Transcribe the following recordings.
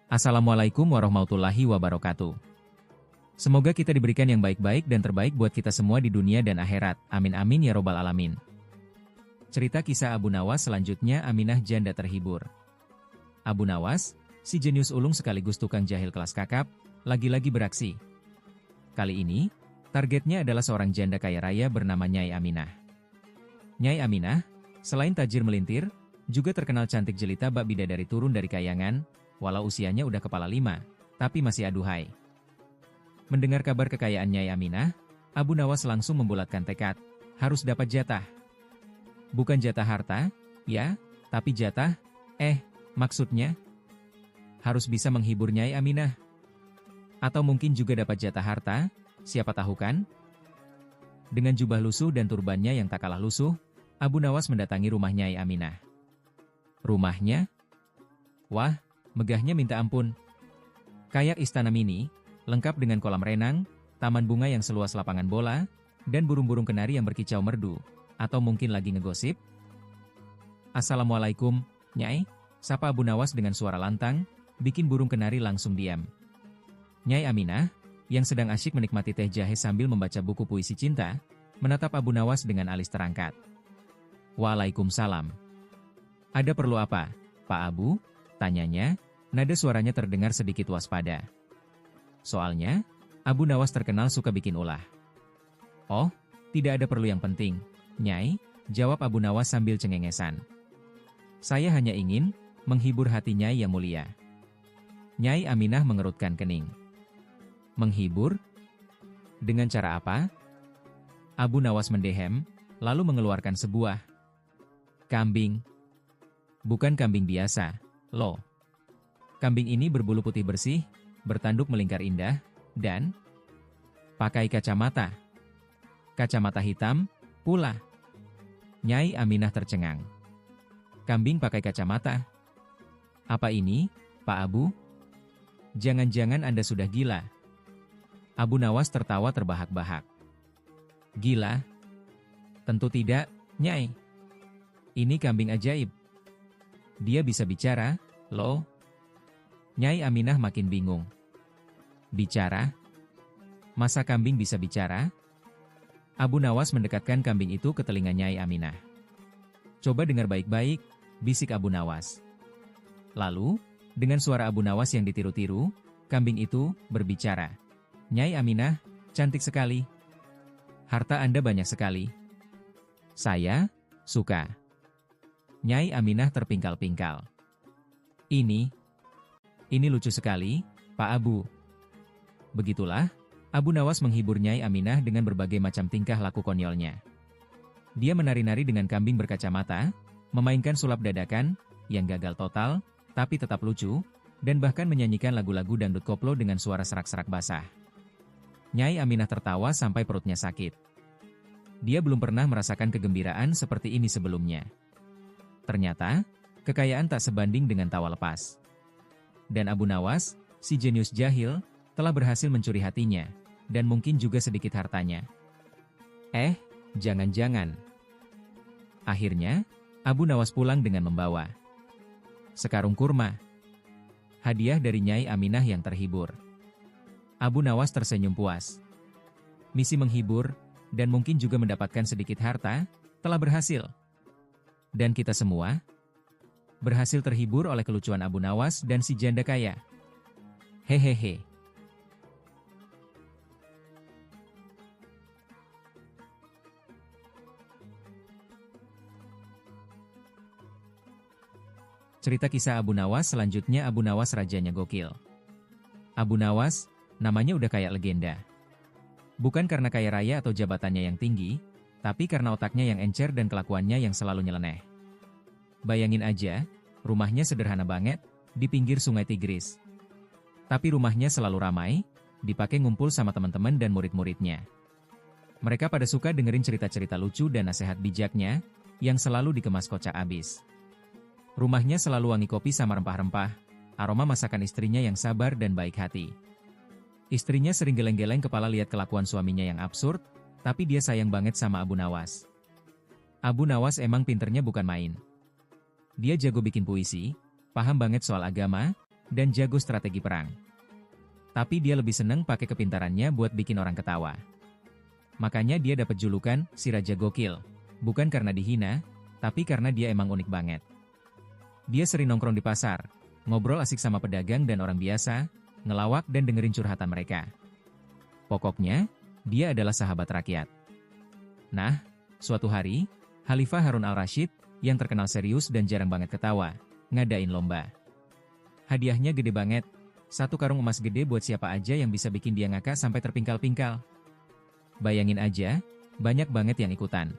Assalamualaikum warahmatullahi wabarakatuh. Semoga kita diberikan yang baik-baik dan terbaik buat kita semua di dunia dan akhirat. Amin amin ya robbal alamin. Cerita kisah Abu Nawas selanjutnya. Aminah janda terhibur. Abu Nawas, si jenius ulung sekaligus tukang jahil kelas kakap, lagi-lagi beraksi. Kali ini, targetnya adalah seorang janda kaya raya bernama Nyai Aminah. Nyai Aminah, selain tajir melintir, juga terkenal cantik jelita bak bidadari turun dari kayangan. Walau usianya udah kepala 5, tapi masih aduhai. Mendengar kabar kekayaan Nyai Aminah, Abu Nawas langsung membulatkan tekad, harus dapat jatah. Bukan jatah harta, ya, tapi jatah, maksudnya, harus bisa menghibur Nyai Aminah. Atau mungkin juga dapat jatah harta, siapa tahu kan? Dengan jubah lusuh dan turbannya yang tak kalah lusuh, Abu Nawas mendatangi rumah Nyai Aminah. Rumahnya? Wah, megahnya minta ampun. Kayak istana mini, lengkap dengan kolam renang, taman bunga yang seluas lapangan bola, dan burung-burung kenari yang berkicau merdu. Atau mungkin lagi ngegosip? Assalamualaikum, Nyai, sapa Abu Nawas dengan suara lantang, bikin burung kenari langsung diam. Nyai Aminah, yang sedang asyik menikmati teh jahe sambil membaca buku puisi cinta, menatap Abu Nawas dengan alis terangkat. Waalaikumsalam. Ada perlu apa, Pak Abu? Tanyanya. Nada suaranya terdengar sedikit waspada. Soalnya, Abu Nawas terkenal suka bikin ulah. Oh, tidak ada perlu yang penting, Nyai, jawab Abu Nawas sambil cengengesan. Saya hanya ingin menghibur hati Nyai yang mulia. Nyai Aminah mengerutkan kening. Menghibur? Dengan cara apa? Abu Nawas mendehem, lalu mengeluarkan sebuah kambing. Bukan kambing biasa, loh. Kambing ini berbulu putih bersih, bertanduk melingkar indah, dan pakai kacamata. Kacamata hitam, pula. Nyai Aminah tercengang. Kambing pakai kacamata? Apa ini, Pak Abu? Jangan-jangan Anda sudah gila? Abu Nawas tertawa terbahak-bahak. Gila? Tentu tidak, Nyai. Ini kambing ajaib. Dia bisa bicara, loh. Nyai Aminah makin bingung. Bicara? Masa kambing bisa bicara? Abu Nawas mendekatkan kambing itu ke telinga Nyai Aminah. Coba dengar baik-baik, bisik Abu Nawas. Lalu, dengan suara Abu Nawas yang ditiru-tiru, kambing itu berbicara. Nyai Aminah, cantik sekali. Harta Anda banyak sekali. Saya suka. Nyai Aminah terpingkal-pingkal. Ini lucu sekali, Pak Abu. Begitulah, Abu Nawas menghibur Nyai Aminah dengan berbagai macam tingkah laku konyolnya. Dia menari-nari dengan kambing berkacamata, memainkan sulap dadakan, yang gagal total, tapi tetap lucu, dan bahkan menyanyikan lagu-lagu dangdut koplo dengan suara serak-serak basah. Nyai Aminah tertawa sampai perutnya sakit. Dia belum pernah merasakan kegembiraan seperti ini sebelumnya. Ternyata, kekayaan tak sebanding dengan tawa lepas. Dan Abu Nawas, si jenius jahil, telah berhasil mencuri hatinya, dan mungkin juga sedikit hartanya. Jangan-jangan. Akhirnya, Abu Nawas pulang dengan membawa sekarung kurma. Hadiah dari Nyai Aminah yang terhibur. Abu Nawas tersenyum puas. Misi menghibur, dan mungkin juga mendapatkan sedikit harta, telah berhasil. Dan kita semua berhasil terhibur oleh kelucuan Abu Nawas dan si janda kaya. Hehehe. Cerita kisah Abu Nawas selanjutnya. Abu Nawas rajanya gokil. Abu Nawas, namanya udah kayak legenda. Bukan karena kaya raya atau jabatannya yang tinggi, tapi karena otaknya yang encer dan kelakuannya yang selalu nyeleneh. Bayangin aja, rumahnya sederhana banget, di pinggir sungai Tigris. Tapi rumahnya selalu ramai, dipakai ngumpul sama teman-teman dan murid-muridnya. Mereka pada suka dengerin cerita-cerita lucu dan nasihat bijaknya, yang selalu dikemas kocak abis. Rumahnya selalu wangi kopi sama rempah-rempah, aroma masakan istrinya yang sabar dan baik hati. Istrinya sering geleng-geleng kepala lihat kelakuan suaminya yang absurd, tapi dia sayang banget sama Abu Nawas. Abu Nawas emang pinternya bukan main. Dia jago bikin puisi, paham banget soal agama, dan jago strategi perang. Tapi dia lebih seneng pakai kepintarannya buat bikin orang ketawa. Makanya dia dapat julukan si Raja Gokil, bukan karena dihina, tapi karena dia emang unik banget. Dia sering nongkrong di pasar, ngobrol asik sama pedagang dan orang biasa, ngelawak dan dengerin curhatan mereka. Pokoknya, dia adalah sahabat rakyat. Nah, suatu hari, Khalifah Harun al-Rasyid, yang terkenal serius dan jarang banget ketawa, ngadain lomba. Hadiahnya gede banget, 1 karung emas gede buat siapa aja yang bisa bikin dia ngakak sampai terpingkal-pingkal. Bayangin aja, banyak banget yang ikutan.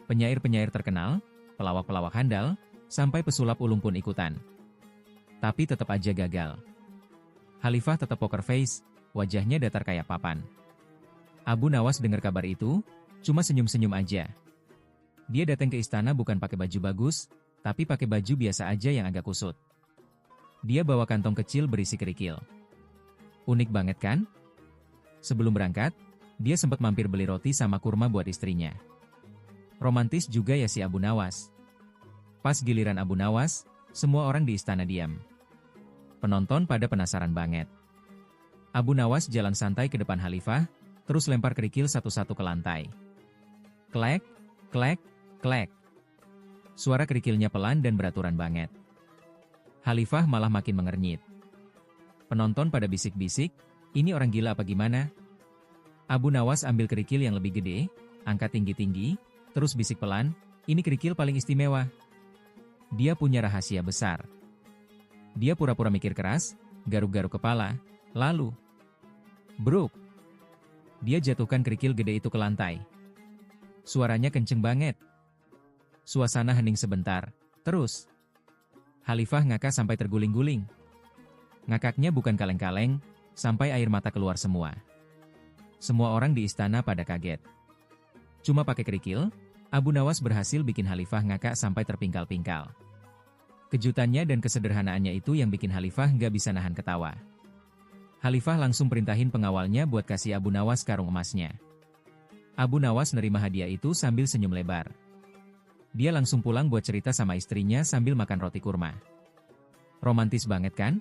Penyair-penyair terkenal, pelawak-pelawak handal, sampai pesulap ulung pun ikutan. Tapi tetap aja gagal. Khalifah tetap poker face, wajahnya datar kayak papan. Abu Nawas dengar kabar itu, cuma senyum-senyum aja. Dia datang ke istana bukan pakai baju bagus, tapi pakai baju biasa aja yang agak kusut. Dia bawa kantong kecil berisi kerikil. Unik banget kan? Sebelum berangkat, dia sempat mampir beli roti sama kurma buat istrinya. Romantis juga ya si Abu Nawas. Pas giliran Abu Nawas, semua orang di istana diam. Penonton pada penasaran banget. Abu Nawas jalan santai ke depan Khalifah, terus lempar kerikil satu-satu ke lantai. Klek, klek, klek. Suara kerikilnya pelan dan beraturan banget. Khalifah malah makin mengernyit. Penonton pada bisik-bisik, ini orang gila apa gimana? Abu Nawas ambil kerikil yang lebih gede, angkat tinggi-tinggi, terus bisik pelan, ini kerikil paling istimewa. Dia punya rahasia besar. Dia pura-pura mikir keras, garuk-garuk kepala, lalu bruk. Dia jatuhkan kerikil gede itu ke lantai. Suaranya kenceng banget. Suasana hening sebentar, terus Khalifah ngakak sampai terguling-guling. Ngakaknya bukan kaleng-kaleng, sampai air mata keluar semua. Semua orang di istana pada kaget. Cuma pakai kerikil, Abu Nawas berhasil bikin Khalifah ngakak sampai terpingkal-pingkal. Kejutannya dan kesederhanaannya itu yang bikin Khalifah nggak bisa nahan ketawa. Khalifah langsung perintahin pengawalnya buat kasih Abu Nawas karung emasnya. Abu Nawas nerima hadiah itu sambil senyum lebar. Dia langsung pulang buat cerita sama istrinya sambil makan roti kurma. Romantis banget kan?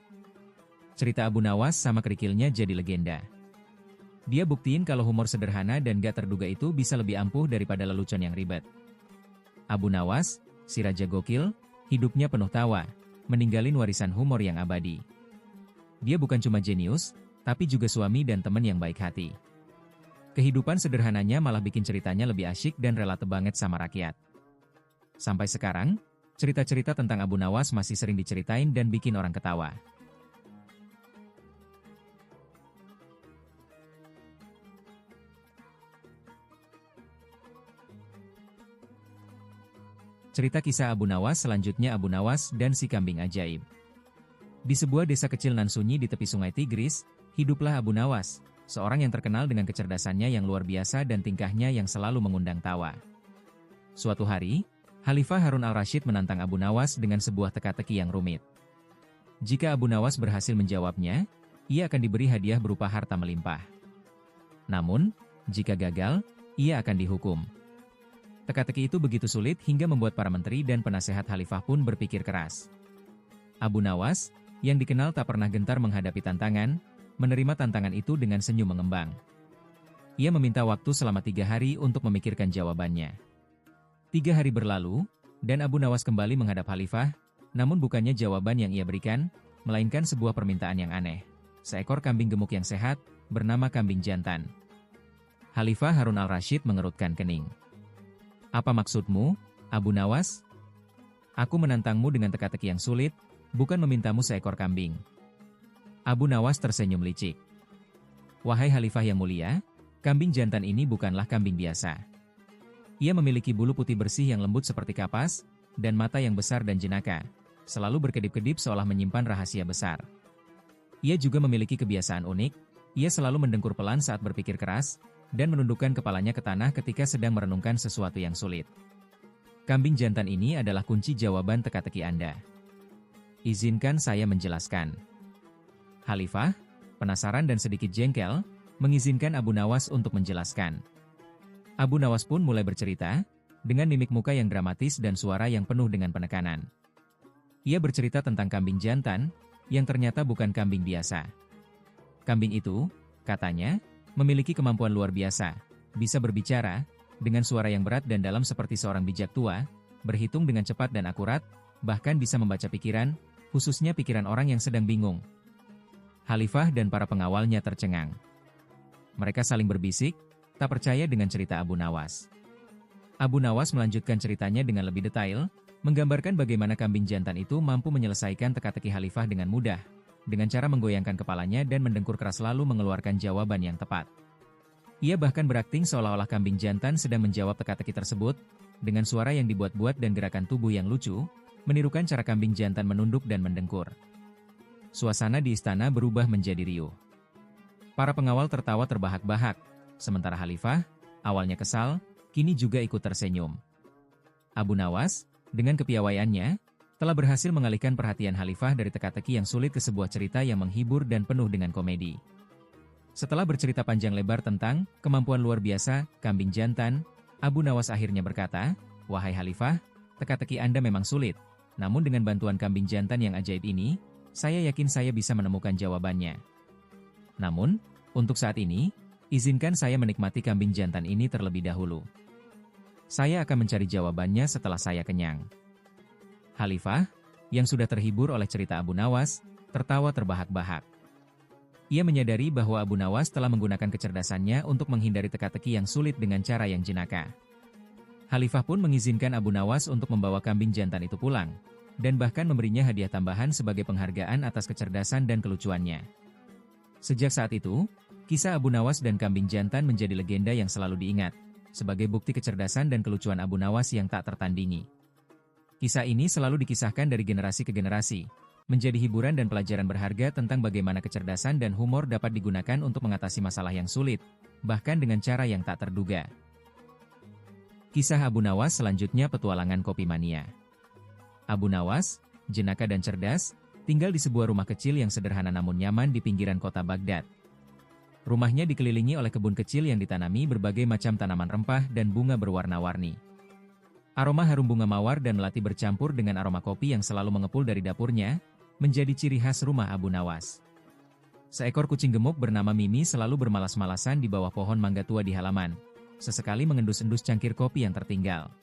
Cerita Abu Nawas sama kerikilnya jadi legenda. Dia buktiin kalau humor sederhana dan gak terduga itu bisa lebih ampuh daripada lelucon yang ribet. Abu Nawas, si Raja Gokil, hidupnya penuh tawa, meninggalin warisan humor yang abadi. Dia bukan cuma jenius, tapi juga suami dan teman yang baik hati. Kehidupan sederhananya malah bikin ceritanya lebih asyik dan relate banget sama rakyat. Sampai sekarang, cerita-cerita tentang Abu Nawas masih sering diceritain dan bikin orang ketawa. Cerita kisah Abu Nawas selanjutnya Abu Nawas dan si kambing ajaib. Di sebuah desa kecil nan sunyi di tepi sungai Tigris, hiduplah Abu Nawas, seorang yang terkenal dengan kecerdasannya yang luar biasa dan tingkahnya yang selalu mengundang tawa. Suatu hari, Khalifah Harun al-Rasyid menantang Abu Nawas dengan sebuah teka-teki yang rumit. Jika Abu Nawas berhasil menjawabnya, ia akan diberi hadiah berupa harta melimpah. Namun, jika gagal, ia akan dihukum. Teka-teki itu begitu sulit hingga membuat para menteri dan penasehat Khalifah pun berpikir keras. Abu Nawas, yang dikenal tak pernah gentar menghadapi tantangan, menerima tantangan itu dengan senyum mengembang. Ia meminta waktu selama 3 hari untuk memikirkan jawabannya. 3 hari berlalu, dan Abu Nawas kembali menghadap Khalifah, namun bukannya jawaban yang ia berikan, melainkan sebuah permintaan yang aneh. Seekor kambing gemuk yang sehat, bernama kambing jantan. Khalifah Harun al-Rasyid mengerutkan kening. Apa maksudmu, Abu Nawas? Aku menantangmu dengan teka-teki yang sulit, bukan memintamu seekor kambing. Abu Nawas tersenyum licik. Wahai Khalifah yang mulia, kambing jantan ini bukanlah kambing biasa. Ia memiliki bulu putih bersih yang lembut seperti kapas, dan mata yang besar dan jenaka, selalu berkedip-kedip seolah menyimpan rahasia besar. Ia juga memiliki kebiasaan unik, ia selalu mendengkur pelan saat berpikir keras, dan menundukkan kepalanya ke tanah ketika sedang merenungkan sesuatu yang sulit. Kambing jantan ini adalah kunci jawaban teka-teki Anda. Izinkan saya menjelaskan. Khalifah, penasaran dan sedikit jengkel, mengizinkan Abu Nawas untuk menjelaskan. Abu Nawas pun mulai bercerita, dengan mimik muka yang dramatis dan suara yang penuh dengan penekanan. Ia bercerita tentang kambing jantan, yang ternyata bukan kambing biasa. Kambing itu, katanya, memiliki kemampuan luar biasa, bisa berbicara, dengan suara yang berat dan dalam seperti seorang bijak tua, berhitung dengan cepat dan akurat, bahkan bisa membaca pikiran, khususnya pikiran orang yang sedang bingung. Khalifah dan para pengawalnya tercengang. Mereka saling berbisik, tak percaya dengan cerita Abu Nawas. Abu Nawas melanjutkan ceritanya dengan lebih detail, menggambarkan bagaimana kambing jantan itu mampu menyelesaikan teka-teki Khalifah dengan mudah, dengan cara menggoyangkan kepalanya dan mendengkur keras lalu mengeluarkan jawaban yang tepat. Ia bahkan berakting seolah-olah kambing jantan sedang menjawab teka-teki tersebut, dengan suara yang dibuat-buat dan gerakan tubuh yang lucu, menirukan cara kambing jantan menunduk dan mendengkur. Suasana di istana berubah menjadi riuh. Para pengawal tertawa terbahak-bahak, sementara Khalifah, awalnya kesal, kini juga ikut tersenyum. Abu Nawas, dengan kepiawaiannya, telah berhasil mengalihkan perhatian Khalifah dari teka-teki yang sulit ke sebuah cerita yang menghibur dan penuh dengan komedi. Setelah bercerita panjang lebar tentang kemampuan luar biasa kambing jantan, Abu Nawas akhirnya berkata, "Wahai Khalifah, teka-teki Anda memang sulit, namun dengan bantuan kambing jantan yang ajaib ini, saya yakin saya bisa menemukan jawabannya. Namun, untuk saat ini, izinkan saya menikmati kambing jantan ini terlebih dahulu. Saya akan mencari jawabannya setelah saya kenyang." Khalifah, yang sudah terhibur oleh cerita Abu Nawas, tertawa terbahak-bahak. Ia menyadari bahwa Abu Nawas telah menggunakan kecerdasannya untuk menghindari teka-teki yang sulit dengan cara yang jenaka. Khalifah pun mengizinkan Abu Nawas untuk membawa kambing jantan itu pulang, dan bahkan memberinya hadiah tambahan sebagai penghargaan atas kecerdasan dan kelucuannya. Sejak saat itu, kisah Abu Nawas dan kambing jantan menjadi legenda yang selalu diingat, sebagai bukti kecerdasan dan kelucuan Abu Nawas yang tak tertandingi. Kisah ini selalu dikisahkan dari generasi ke generasi, menjadi hiburan dan pelajaran berharga tentang bagaimana kecerdasan dan humor dapat digunakan untuk mengatasi masalah yang sulit, bahkan dengan cara yang tak terduga. Kisah Abu Nawas selanjutnya petualangan kopi mania. Abu Nawas, jenaka dan cerdas, tinggal di sebuah rumah kecil yang sederhana namun nyaman di pinggiran kota Baghdad. Rumahnya dikelilingi oleh kebun kecil yang ditanami berbagai macam tanaman rempah dan bunga berwarna-warni. Aroma harum bunga mawar dan melati bercampur dengan aroma kopi yang selalu mengepul dari dapurnya, menjadi ciri khas rumah Abu Nawas. Seekor kucing gemuk bernama Mimi selalu bermalas-malasan di bawah pohon mangga tua di halaman, sesekali mengendus-endus cangkir kopi yang tertinggal.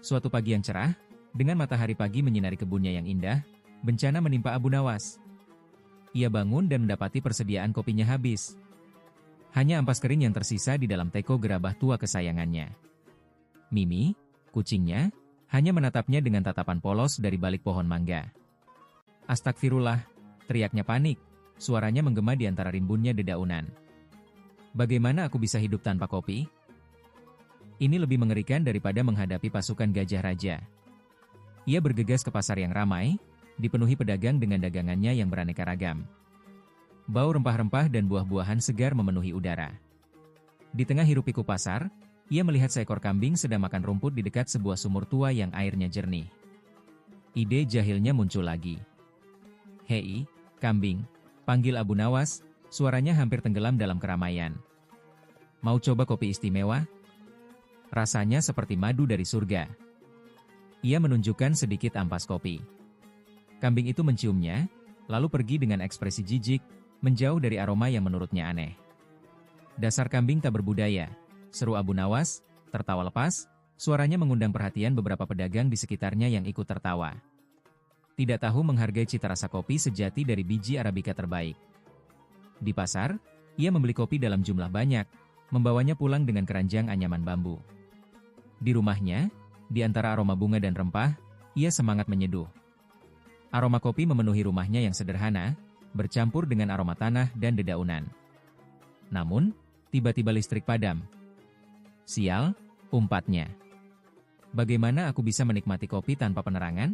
Suatu pagi yang cerah, dengan matahari pagi menyinari kebunnya yang indah, bencana menimpa Abu Nawas. Ia bangun dan mendapati persediaan kopinya habis. Hanya ampas kering yang tersisa di dalam teko gerabah tua kesayangannya. Mimi, kucingnya, hanya menatapnya dengan tatapan polos dari balik pohon mangga. "Astagfirullah," teriaknya panik, suaranya menggema di antara rimbunnya dedaunan. "Bagaimana aku bisa hidup tanpa kopi? Ini lebih mengerikan daripada menghadapi pasukan gajah raja." Ia bergegas ke pasar yang ramai, dipenuhi pedagang dengan dagangannya yang beraneka ragam. Bau rempah-rempah dan buah-buahan segar memenuhi udara. Di tengah hiruk-pikuk pasar, ia melihat seekor kambing sedang makan rumput di dekat sebuah sumur tua yang airnya jernih. Ide jahilnya muncul lagi. "Hei, kambing," panggil Abu Nawas, suaranya hampir tenggelam dalam keramaian. "Mau coba kopi istimewa? Rasanya seperti madu dari surga." Ia menunjukkan sedikit ampas kopi. Kambing itu menciumnya, lalu pergi dengan ekspresi jijik, menjauh dari aroma yang menurutnya aneh. "Dasar kambing tak berbudaya," seru Abu Nawas, tertawa lepas, suaranya mengundang perhatian beberapa pedagang di sekitarnya yang ikut tertawa. Tidak tahu menghargai cita rasa kopi sejati dari biji Arabica terbaik. Di pasar, ia membeli kopi dalam jumlah banyak, membawanya pulang dengan keranjang anyaman bambu. Di rumahnya, di antara aroma bunga dan rempah, ia semangat menyeduh. Aroma kopi memenuhi rumahnya yang sederhana, bercampur dengan aroma tanah dan dedaunan. Namun, tiba-tiba listrik padam. "Sial," umpatnya. "Bagaimana aku bisa menikmati kopi tanpa penerangan?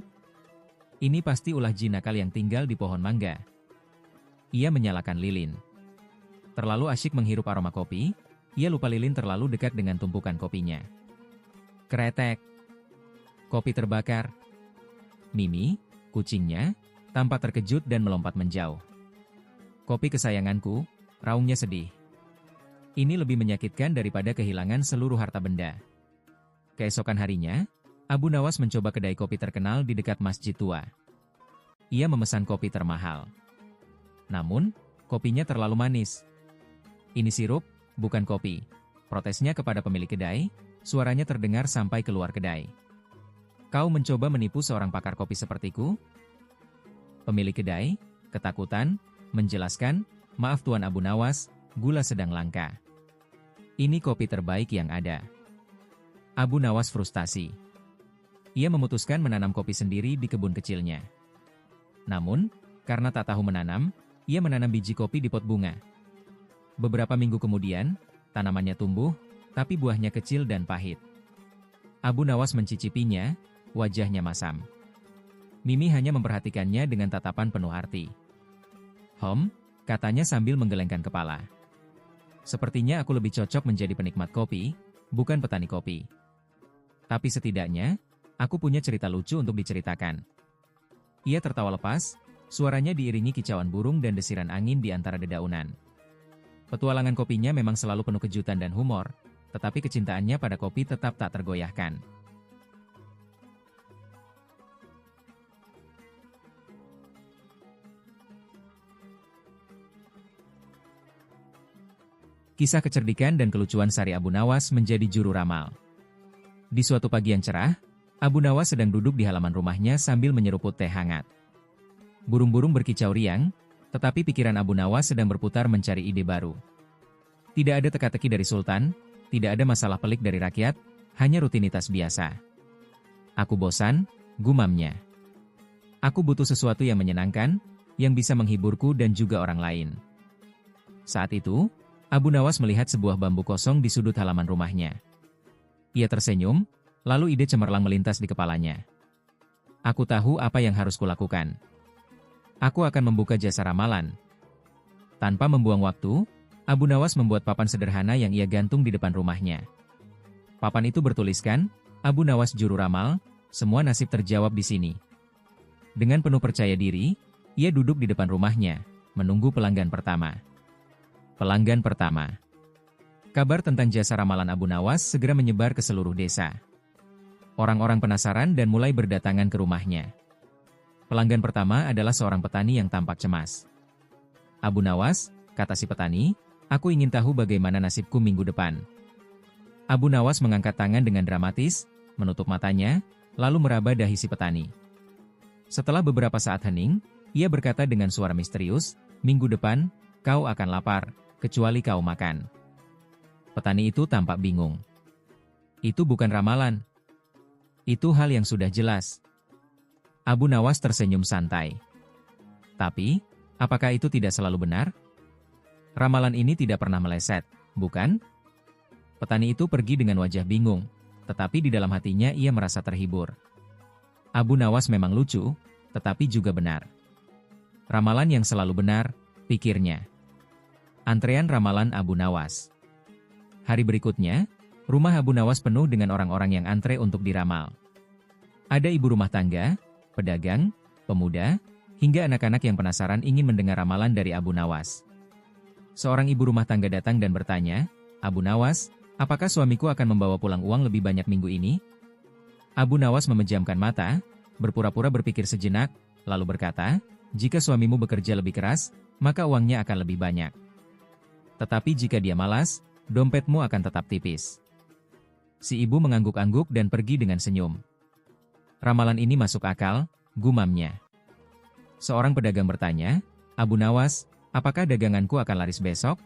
Ini pasti ulah jin nakal yang tinggal di pohon mangga." Ia menyalakan lilin. Terlalu asyik menghirup aroma kopi, ia lupa lilin terlalu dekat dengan tumpukan kopinya. Kretek. Kopi terbakar. Mimi, kucingnya, tampak terkejut dan melompat menjauh. "Kopi kesayanganku," raungnya sedih. Ini lebih menyakitkan daripada kehilangan seluruh harta benda. Keesokan harinya, Abu Nawas mencoba kedai kopi terkenal di dekat masjid tua. ia memesan kopi termahal. Namun, kopinya terlalu manis. "Ini sirup, bukan kopi," protesnya kepada pemilik kedai, suaranya terdengar sampai keluar kedai. "Kau mencoba menipu seorang pakar kopi sepertiku?" Pemilik kedai, ketakutan, menjelaskan, "Maaf Tuan Abu Nawas, gula sedang langka. Ini kopi terbaik yang ada." Abu Nawas frustasi. Ia memutuskan menanam kopi sendiri di kebun kecilnya. Namun, karena tak tahu menanam, ia menanam biji kopi di pot bunga. Beberapa minggu kemudian, tanamannya tumbuh, tapi buahnya kecil dan pahit. Abu Nawas mencicipinya, wajahnya masam. Mimi hanya memperhatikannya dengan tatapan penuh arti. Katanya sambil menggelengkan kepala. "Sepertinya aku lebih cocok menjadi penikmat kopi, bukan petani kopi. Tapi setidaknya, aku punya cerita lucu untuk diceritakan." Ia tertawa lepas, suaranya diiringi kicauan burung dan desiran angin di antara dedaunan. Petualangan kopinya memang selalu penuh kejutan dan humor, tetapi kecintaannya pada kopi tetap tak tergoyahkan. Kisah kecerdikan dan kelucuan Sari Abu Nawas menjadi juru ramal. Di suatu pagi yang cerah, Abu Nawas sedang duduk di halaman rumahnya sambil menyeruput teh hangat. Burung-burung berkicau riang, tetapi pikiran Abu Nawas sedang berputar mencari ide baru. Tidak ada teka-teki dari Sultan, tidak ada masalah pelik dari rakyat, hanya rutinitas biasa. "Aku bosan," gumamnya. "Aku butuh sesuatu yang menyenangkan, yang bisa menghiburku dan juga orang lain." Saat itu, Abu Nawas melihat sebuah bambu kosong di sudut halaman rumahnya. Ia tersenyum, lalu ide cemerlang melintas di kepalanya. "Aku tahu apa yang harus kulakukan. Aku akan membuka jasa ramalan." Tanpa membuang waktu, Abu Nawas membuat papan sederhana yang ia gantung di depan rumahnya. Papan itu bertuliskan, "Abu Nawas Juru Ramal, semua nasib terjawab di sini." Dengan penuh percaya diri, ia duduk di depan rumahnya, menunggu pelanggan pertama. Pelanggan pertama. Kabar tentang jasa ramalan Abu Nawas segera menyebar ke seluruh desa. Orang-orang penasaran dan mulai berdatangan ke rumahnya. Pelanggan pertama adalah seorang petani yang tampak cemas. "Abu Nawas," kata si petani, "aku ingin tahu bagaimana nasibku minggu depan." Abu Nawas mengangkat tangan dengan dramatis, menutup matanya, lalu meraba dahi si petani. Setelah beberapa saat hening, ia berkata dengan suara misterius, "Minggu depan, kau akan lapar, kecuali kau makan." Petani itu tampak bingung. "Itu bukan ramalan. Itu hal yang sudah jelas." Abu Nawas tersenyum santai. "Tapi, apakah itu tidak selalu benar? Ramalan ini tidak pernah meleset, bukan?" Petani itu pergi dengan wajah bingung, tetapi di dalam hatinya ia merasa terhibur. Abu Nawas memang lucu, tetapi juga benar. Ramalan yang selalu benar, pikirnya. Antrean ramalan Abu Nawas. Hari berikutnya, rumah Abu Nawas penuh dengan orang-orang yang antre untuk diramal. Ada ibu rumah tangga, pedagang, pemuda, hingga anak-anak yang penasaran ingin mendengar ramalan dari Abu Nawas. Seorang ibu rumah tangga datang dan bertanya, "Abu Nawas, apakah suamiku akan membawa pulang uang lebih banyak minggu ini?" Abu Nawas memejamkan mata, berpura-pura berpikir sejenak, lalu berkata, "Jika suamimu bekerja lebih keras, maka uangnya akan lebih banyak. Tetapi jika dia malas, dompetmu akan tetap tipis." Si ibu mengangguk-angguk dan pergi dengan senyum. "Ramalan ini masuk akal," gumamnya. Seorang pedagang bertanya, "Abu Nawas, apakah daganganku akan laris besok?"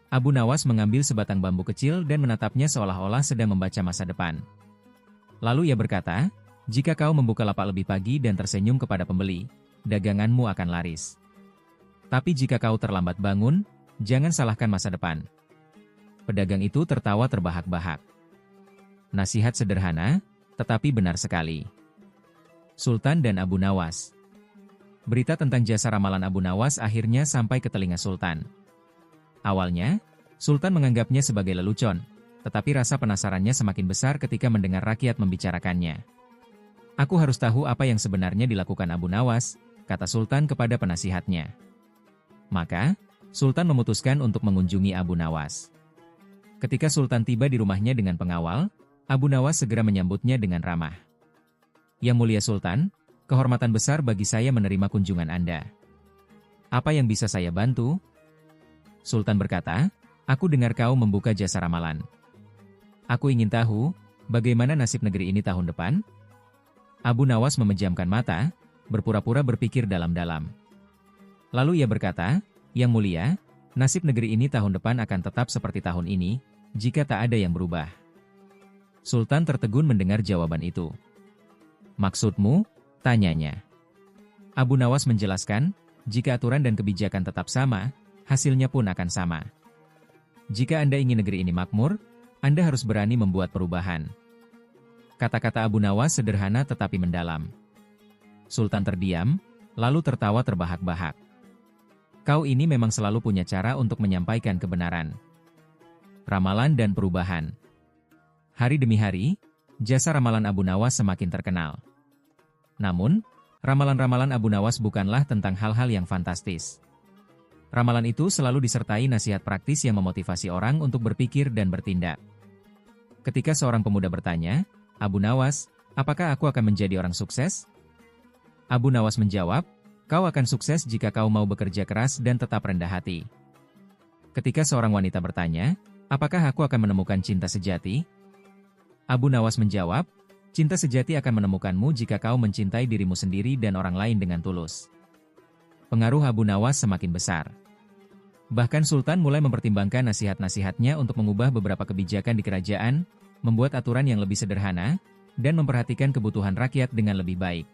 Abu Nawas mengambil sebatang bambu kecil dan menatapnya seolah-olah sedang membaca masa depan. Lalu ia berkata, "Jika kau membuka lapak lebih pagi dan tersenyum kepada pembeli, daganganmu akan laris. Tapi jika kau terlambat bangun, jangan salahkan masa depan." Pedagang itu tertawa terbahak-bahak. Nasihat sederhana, tetapi benar sekali. Sultan dan Abu Nawas. Berita tentang jasa ramalan Abu Nawas akhirnya sampai ke telinga Sultan. Awalnya, Sultan menganggapnya sebagai lelucon, tetapi rasa penasarannya semakin besar ketika mendengar rakyat membicarakannya. "Aku harus tahu apa yang sebenarnya dilakukan Abu Nawas," kata Sultan kepada penasihatnya. Maka, Sultan memutuskan untuk mengunjungi Abu Nawas. Ketika Sultan tiba di rumahnya dengan pengawal, Abu Nawas segera menyambutnya dengan ramah. "Yang Mulia Sultan, kehormatan besar bagi saya menerima kunjungan Anda. Apa yang bisa saya bantu? Sultan berkata, aku dengar kau membuka jasa ramalan. Aku ingin tahu, bagaimana nasib negeri ini tahun depan? Abu Nawas memejamkan mata, berpura-pura berpikir dalam-dalam. Lalu ia berkata, Yang Mulia, nasib negeri ini tahun depan akan tetap seperti tahun ini, jika tak ada yang berubah. Sultan tertegun mendengar jawaban itu. Maksudmu? Tanyanya. Abu Nawas menjelaskan, jika aturan dan kebijakan tetap sama, hasilnya pun akan sama. Jika Anda ingin negeri ini makmur, Anda harus berani membuat perubahan. Kata-kata Abu Nawas sederhana tetapi mendalam. Sultan terdiam, lalu tertawa terbahak-bahak. Kau ini memang selalu punya cara untuk menyampaikan kebenaran. Ramalan dan perubahan. Hari demi hari, jasa ramalan Abu Nawas semakin terkenal. Namun, ramalan-ramalan Abu Nawas bukanlah tentang hal-hal yang fantastis. Ramalan itu selalu disertai nasihat praktis yang memotivasi orang untuk berpikir dan bertindak. Ketika seorang pemuda bertanya, Abu Nawas, apakah aku akan menjadi orang sukses? Abu Nawas menjawab, kau akan sukses jika kau mau bekerja keras dan tetap rendah hati. Ketika seorang wanita bertanya, apakah aku akan menemukan cinta sejati? Abu Nawas menjawab, cinta sejati akan menemukanmu jika kau mencintai dirimu sendiri dan orang lain dengan tulus. Pengaruh Abu Nawas semakin besar. Bahkan Sultan mulai mempertimbangkan nasihat-nasihatnya untuk mengubah beberapa kebijakan di kerajaan, membuat aturan yang lebih sederhana, dan memperhatikan kebutuhan rakyat dengan lebih baik.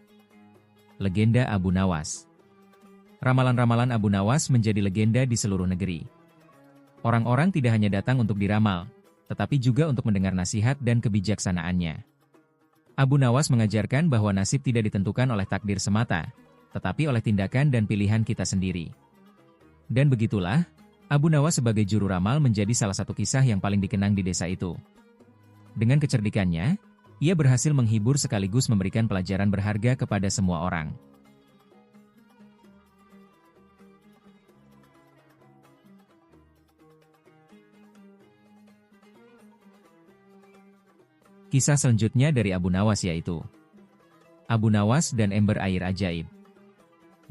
Legenda Abu Nawas. Ramalan-ramalan Abu Nawas menjadi legenda di seluruh negeri. Orang-orang tidak hanya datang untuk diramal, tetapi juga untuk mendengar nasihat dan kebijaksanaannya. Abu Nawas mengajarkan bahwa nasib tidak ditentukan oleh takdir semata, tetapi oleh tindakan dan pilihan kita sendiri. Dan begitulah, Abu Nawas sebagai juru ramal menjadi salah satu kisah yang paling dikenang di desa itu. Dengan kecerdikannya, ia berhasil menghibur sekaligus memberikan pelajaran berharga kepada semua orang. Kisah selanjutnya dari Abu Nawas yaitu Abu Nawas dan ember air ajaib.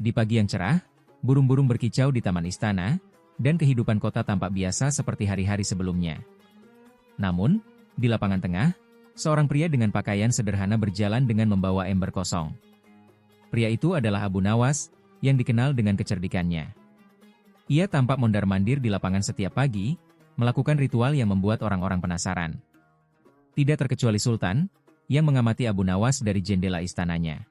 Di pagi yang cerah, burung-burung berkicau di taman istana, dan kehidupan kota tampak biasa seperti hari-hari sebelumnya. Namun, di lapangan tengah, seorang pria dengan pakaian sederhana berjalan dengan membawa ember kosong. Pria itu adalah Abu Nawas, yang dikenal dengan kecerdikannya. Ia tampak mondar-mandir di lapangan setiap pagi, melakukan ritual yang membuat orang-orang penasaran. Tidak terkecuali Sultan, yang mengamati Abu Nawas dari jendela istananya.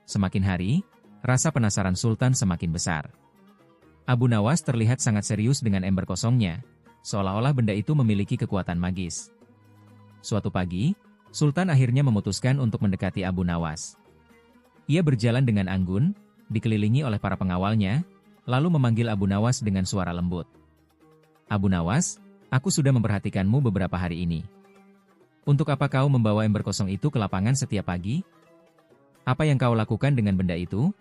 Semakin hari, rasa penasaran Sultan semakin besar. Abu Nawas terlihat sangat serius dengan ember kosongnya, seolah-olah benda itu memiliki kekuatan magis. Suatu pagi, Sultan akhirnya memutuskan untuk mendekati Abu Nawas. Ia berjalan dengan anggun, dikelilingi oleh para pengawalnya, lalu memanggil Abu Nawas dengan suara lembut. Abu Nawas, aku sudah memperhatikanmu beberapa hari ini. Untuk apa kau membawa ember kosong itu ke lapangan setiap pagi? Apa yang kau lakukan dengan benda itu?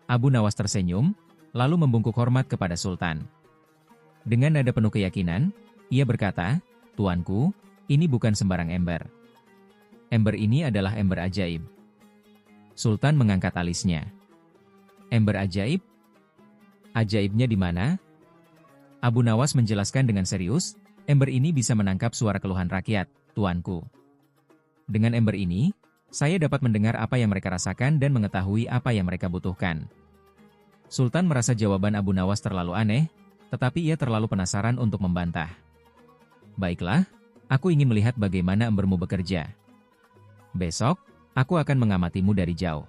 Abu Nawas tersenyum, lalu membungkuk hormat kepada Sultan. Dengan nada penuh keyakinan, ia berkata, Tuanku, ini bukan sembarang ember. Ember ini adalah ember ajaib. Sultan mengangkat alisnya. Ember ajaib? Ajaibnya di mana? Abu Nawas menjelaskan dengan serius, ember ini bisa menangkap suara keluhan rakyat, Tuanku. Dengan ember ini, saya dapat mendengar apa yang mereka rasakan dan mengetahui apa yang mereka butuhkan. Sultan merasa jawaban Abu Nawas terlalu aneh, tetapi ia terlalu penasaran untuk membantah. Baiklah, aku ingin melihat bagaimana embermu bekerja. Besok, aku akan mengamatimu dari jauh.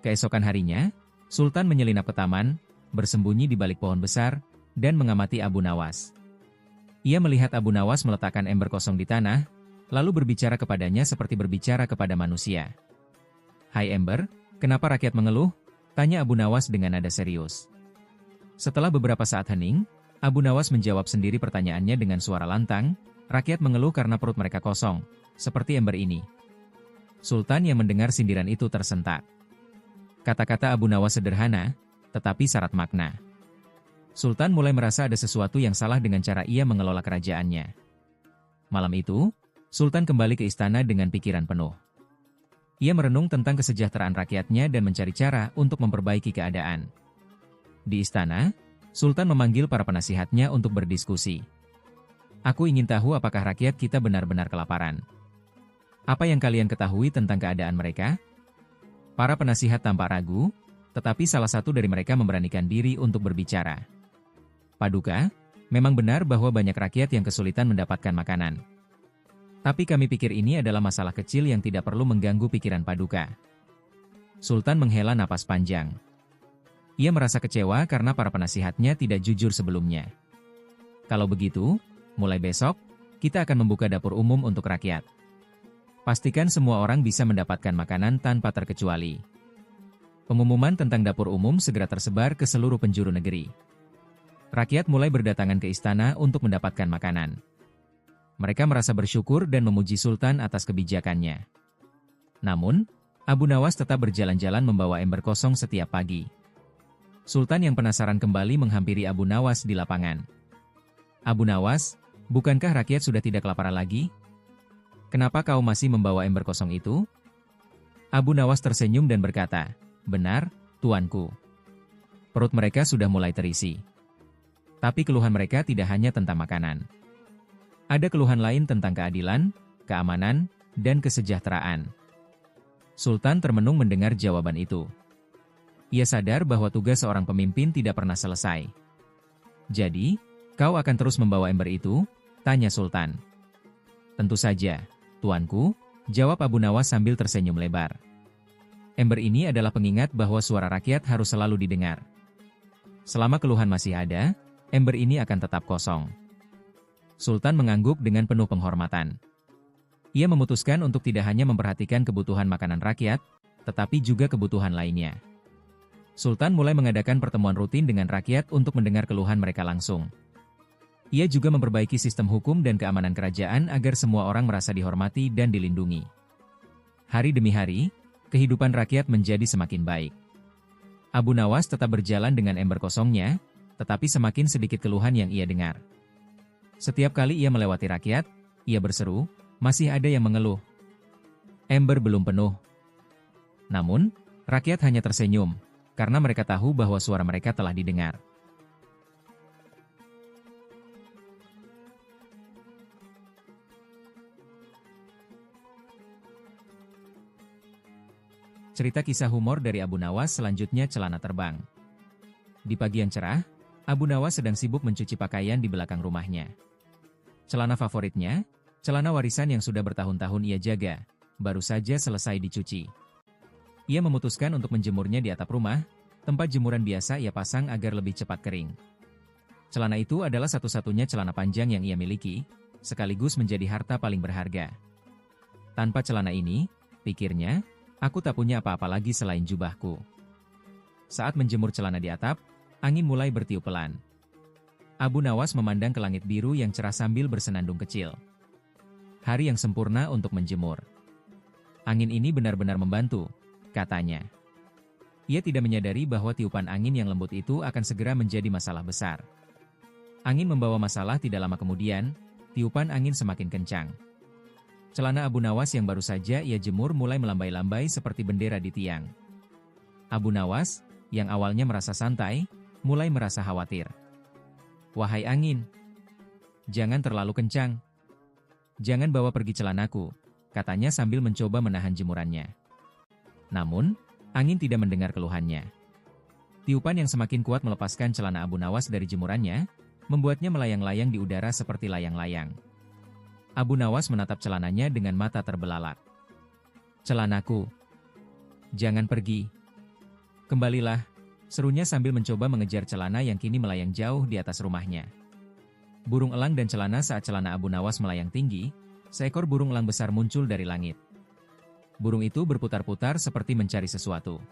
Keesokan harinya, Sultan menyelinap ke taman, bersembunyi di balik pohon besar, dan mengamati Abu Nawas. Ia melihat Abu Nawas meletakkan ember kosong di tanah, lalu berbicara kepadanya seperti berbicara kepada manusia. Hai ember, kenapa rakyat mengeluh? Tanya Abu Nawas dengan nada serius. Setelah beberapa saat hening, Abu Nawas menjawab sendiri pertanyaannya dengan suara lantang, rakyat mengeluh karena perut mereka kosong, seperti ember ini. Sultan yang mendengar sindiran itu tersentak. Kata-kata Abu Nawas sederhana, tetapi syarat makna. Sultan mulai merasa ada sesuatu yang salah dengan cara ia mengelola kerajaannya. Malam itu, Sultan kembali ke istana dengan pikiran penuh. Ia merenung tentang kesejahteraan rakyatnya dan mencari cara untuk memperbaiki keadaan. Di istana, Sultan memanggil para penasihatnya untuk berdiskusi. Aku ingin tahu apakah rakyat kita benar-benar kelaparan. Apa yang kalian ketahui tentang keadaan mereka? Para penasihat tampak ragu, tetapi salah satu dari mereka memberanikan diri untuk berbicara. Paduka, memang benar bahwa banyak rakyat yang kesulitan mendapatkan makanan. Tapi kami pikir ini adalah masalah kecil yang tidak perlu mengganggu pikiran Paduka. Sultan menghela napas panjang. Ia merasa kecewa karena para penasihatnya tidak jujur sebelumnya. Kalau begitu, mulai besok, kita akan membuka dapur umum untuk rakyat. Pastikan semua orang bisa mendapatkan makanan tanpa terkecuali. Pengumuman tentang dapur umum segera tersebar ke seluruh penjuru negeri. Rakyat mulai berdatangan ke istana untuk mendapatkan makanan. Mereka merasa bersyukur dan memuji Sultan atas kebijakannya. Namun, Abu Nawas tetap berjalan-jalan membawa ember kosong setiap pagi. Sultan yang penasaran kembali menghampiri Abu Nawas di lapangan. Abu Nawas, bukankah rakyat sudah tidak kelaparan lagi? Kenapa kau masih membawa ember kosong itu? Abu Nawas tersenyum dan berkata, benar, tuanku. Perut mereka sudah mulai terisi. Tapi keluhan mereka tidak hanya tentang makanan. Ada keluhan lain tentang keadilan, keamanan, dan kesejahteraan. Sultan termenung mendengar jawaban itu. Ia sadar bahwa tugas seorang pemimpin tidak pernah selesai. Jadi, kau akan terus membawa ember itu? Tanya Sultan. Tentu saja, tuanku, jawab Abu Nawas sambil tersenyum lebar. Ember ini adalah pengingat bahwa suara rakyat harus selalu didengar. Selama keluhan masih ada, ember ini akan tetap kosong. Sultan mengangguk dengan penuh penghormatan. Ia memutuskan untuk tidak hanya memperhatikan kebutuhan makanan rakyat, tetapi juga kebutuhan lainnya. Sultan mulai mengadakan pertemuan rutin dengan rakyat untuk mendengar keluhan mereka langsung. Ia juga memperbaiki sistem hukum dan keamanan kerajaan agar semua orang merasa dihormati dan dilindungi. Hari demi hari, kehidupan rakyat menjadi semakin baik. Abu Nawas tetap berjalan dengan ember kosongnya, tetapi semakin sedikit keluhan yang ia dengar. Setiap kali ia melewati rakyat, ia berseru, masih ada yang mengeluh. Ember belum penuh. Namun, rakyat hanya tersenyum, karena mereka tahu bahwa suara mereka telah didengar. Cerita kisah humor dari Abu Nawas selanjutnya celana terbang. Di pagi yang cerah, Abu Nawas sedang sibuk mencuci pakaian di belakang rumahnya. Celana favoritnya, celana warisan yang sudah bertahun-tahun ia jaga, baru saja selesai dicuci. Ia memutuskan untuk menjemurnya di atap rumah, tempat jemuran biasa ia pasang agar lebih cepat kering. Celana itu adalah satu-satunya celana panjang yang ia miliki, sekaligus menjadi harta paling berharga. Tanpa celana ini, pikirnya, aku tak punya apa-apa lagi selain jubahku. Saat menjemur celana di atap, angin mulai bertiup pelan. Abu Nawas memandang ke langit biru yang cerah sambil bersenandung kecil. Hari yang sempurna untuk menjemur. Angin ini benar-benar membantu, katanya. Ia tidak menyadari bahwa tiupan angin yang lembut itu akan segera menjadi masalah besar. Angin membawa masalah tidak lama kemudian, tiupan angin semakin kencang. Celana Abu Nawas yang baru saja ia jemur mulai melambai-lambai seperti bendera di tiang. Abu Nawas, yang awalnya merasa santai, mulai merasa khawatir. Wahai angin, jangan terlalu kencang. Jangan bawa pergi celanaku, katanya sambil mencoba menahan jemurannya. Namun, angin tidak mendengar keluhannya. Tiupan yang semakin kuat melepaskan celana Abu Nawas dari jemurannya, membuatnya melayang-layang di udara seperti layang-layang. Abu Nawas menatap celananya dengan mata terbelalak. Celanaku, jangan pergi. Kembalilah. Serunya sambil mencoba mengejar celana yang kini melayang jauh di atas rumahnya. Burung elang dan celana. Saat celana Abu Nawas melayang tinggi, seekor burung elang besar muncul dari langit. Burung itu berputar-putar seperti mencari sesuatu.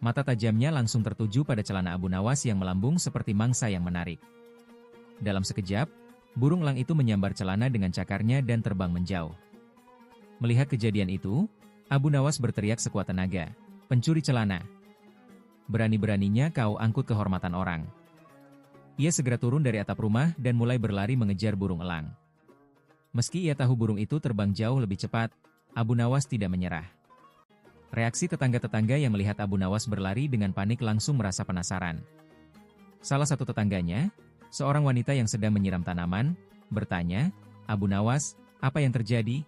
Mata tajamnya langsung tertuju pada celana Abu Nawas yang melambung seperti mangsa yang menarik. Dalam sekejap, burung elang itu menyambar celana dengan cakarnya dan terbang menjauh. Melihat kejadian itu, Abu Nawas berteriak sekuat tenaga, "Pencuri celana! Berani-beraninya kau angkut kehormatan orang." Ia segera turun dari atap rumah dan mulai berlari mengejar burung elang. Meski ia tahu burung itu terbang jauh lebih cepat, Abu Nawas tidak menyerah. Reaksi tetangga-tetangga yang melihat Abu Nawas berlari dengan panik langsung merasa penasaran. Salah satu tetangganya, seorang wanita yang sedang menyiram tanaman, bertanya, "Abu Nawas, apa yang terjadi?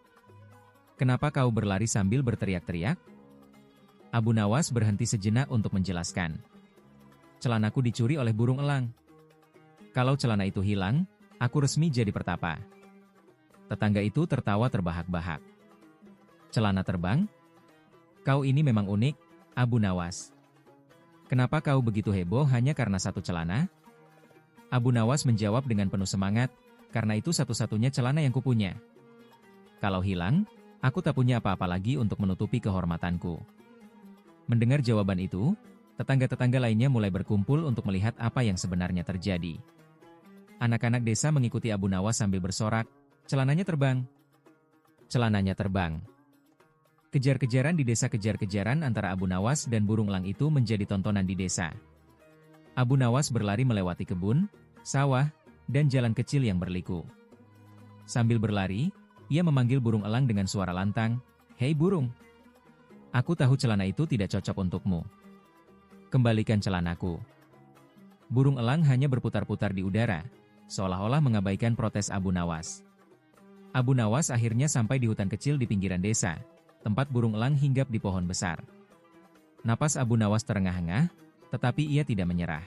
Kenapa kau berlari sambil berteriak-teriak?" Abu Nawas berhenti sejenak untuk menjelaskan. "Celanaku dicuri oleh burung elang. Kalau celana itu hilang, aku resmi jadi pertapa." Tetangga itu tertawa terbahak-bahak. "Celana terbang? Kau ini memang unik, Abu Nawas. Kenapa kau begitu heboh hanya karena satu celana?" Abu Nawas menjawab dengan penuh semangat, "Karena itu satu-satunya celana yang kupunya. Kalau hilang, aku tak punya apa-apa lagi untuk menutupi kehormatanku." Mendengar jawaban itu, tetangga-tetangga lainnya mulai berkumpul untuk melihat apa yang sebenarnya terjadi. Anak-anak desa mengikuti Abu Nawas sambil bersorak, "Celananya terbang! Celananya terbang!" Kejar-kejaran di desa, kejar-kejaran antara Abu Nawas dan burung elang itu menjadi tontonan di desa. Abu Nawas berlari melewati kebun, sawah, dan jalan kecil yang berliku. Sambil berlari, ia memanggil burung elang dengan suara lantang, "Hei burung! Aku tahu celana itu tidak cocok untukmu. Kembalikan celanaku." Burung elang hanya berputar-putar di udara, seolah-olah mengabaikan protes Abu Nawas. Abu Nawas akhirnya sampai di hutan kecil di pinggiran desa, tempat burung elang hinggap di pohon besar. Napas Abu Nawas terengah-engah, tetapi ia tidak menyerah.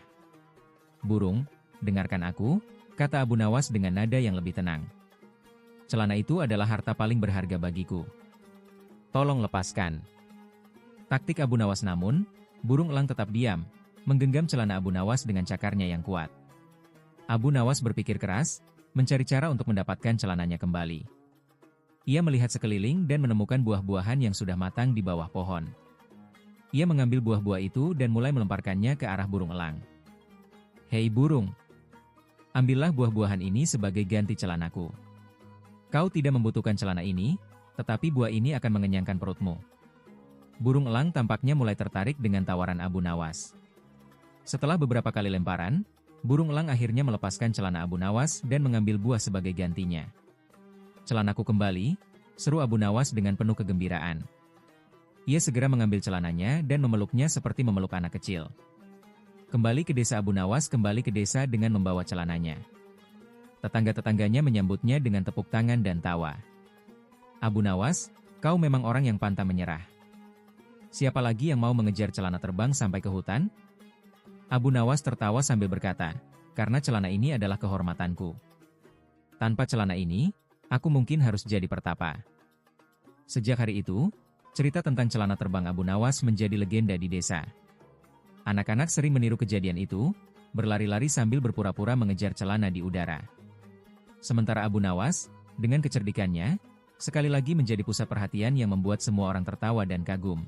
"Burung, dengarkan aku," kata Abu Nawas dengan nada yang lebih tenang. "Celana itu adalah harta paling berharga bagiku. Tolong lepaskan." Taktik Abu Nawas, namun, burung elang tetap diam, menggenggam celana Abu Nawas dengan cakarnya yang kuat. Abu Nawas berpikir keras, mencari cara untuk mendapatkan celananya kembali. Ia melihat sekeliling dan menemukan buah-buahan yang sudah matang di bawah pohon. Ia mengambil buah-buah itu dan mulai melemparkannya ke arah burung elang. "Hei burung, ambillah buah-buahan ini sebagai ganti celanaku. Kau tidak membutuhkan celana ini, tetapi buah ini akan mengenyangkan perutmu." Burung elang tampaknya mulai tertarik dengan tawaran Abu Nawas. Setelah beberapa kali lemparan, burung elang akhirnya melepaskan celana Abu Nawas dan mengambil buah sebagai gantinya. "Celanaku kembali," seru Abu Nawas dengan penuh kegembiraan. Ia segera mengambil celananya dan memeluknya seperti memeluk anak kecil. Kembali ke desa, Abu Nawas kembali ke desa dengan membawa celananya. Tetangga-tetangganya menyambutnya dengan tepuk tangan dan tawa. "Abu Nawas, kau memang orang yang pantang menyerah. Siapa lagi yang mau mengejar celana terbang sampai ke hutan?" Abu Nawas tertawa sambil berkata, "Karena celana ini adalah kehormatanku. Tanpa celana ini, aku mungkin harus jadi pertapa." Sejak hari itu, cerita tentang celana terbang Abu Nawas menjadi legenda di desa. Anak-anak sering meniru kejadian itu, berlari-lari sambil berpura-pura mengejar celana di udara. Sementara Abu Nawas, dengan kecerdikannya, sekali lagi menjadi pusat perhatian yang membuat semua orang tertawa dan kagum.